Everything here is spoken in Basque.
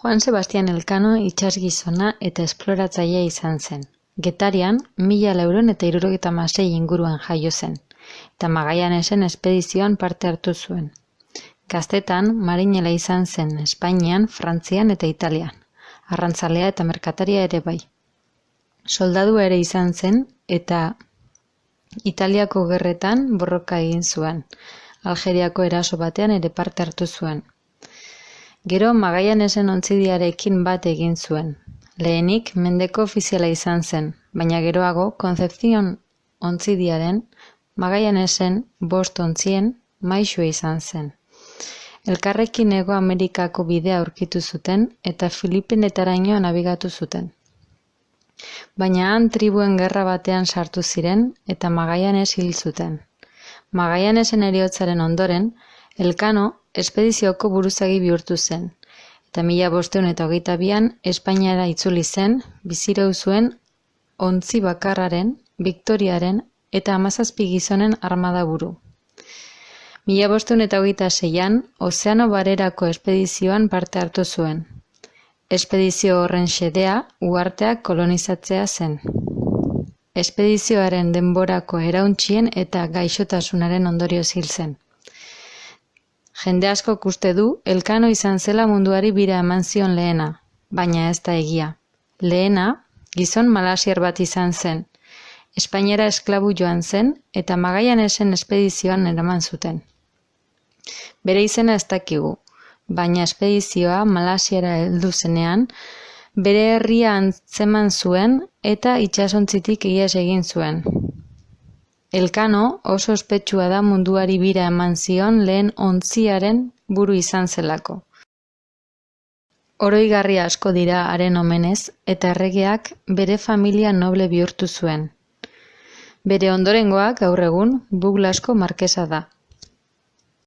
Juan Sebastian Elkano itsasgizona eta esploratzailea izan zen. Getarian 1476 inguruan jaio zen, eta Magallanesen espedizioan parte hartu zuen. Gaztetan marinela izan zen Espainian, Frantzian eta Italian, arrantzalea eta merkataria ere bai. Soldadu ere izan zen eta Italiako gerretan borroka egin zuen. Algeriako eraso batean ere parte hartu zuen. Gero Magallanesen ontzidiarekin bat egin zuen. Lehenik mendeko ofiziala izan zen, baina geroago Concepción ontzidiaren Magallanesen 5 ontzien maisua izan zen. Elkarrekin Hego Amerikako bidea aurkitu zuten eta Filipinetaraino nabigatu zuten. Baina han tribuen gerra batean sartu ziren eta Magallanes hil zuten. Magallanesen heriotzaren ondoren, Elkano espedizioko buruzagi bihurtu zen, eta 1522an Espainiara itzuli zen, bizirau zuen ontzi bakarraren, Victoriaren eta 17 gizonen armada buru. 1526an Ozeano Barerako espedizioan parte hartu zuen. Espedizio horren xedea uharteak kolonizatzea zen. Espedizioaren denborako erauntzien eta gaixotasunaren ondorioz hil zen. Jende askok uste du Elkano izan zela munduari bira eman zion lehena, baina ez da egia. Lehena, gizon malasiar bat izan zen. Espainiara esklabu joan zen eta Magallanesen espedizioan eraman zuten. Bere izena ez dakigu, baina espedizioa Malasiara heldu zenean, bere herria antzeman zuen eta itsasontzitik ihes egin zuen. Elkano oso ospetsua da munduari bira eman zion lehen ontziaren buru izan zelako. Oroigarri asko dira haren omenez eta erregeak bere familia noble bihurtu zuen. Bere ondorengoak gaur egun Douglasko markesa da.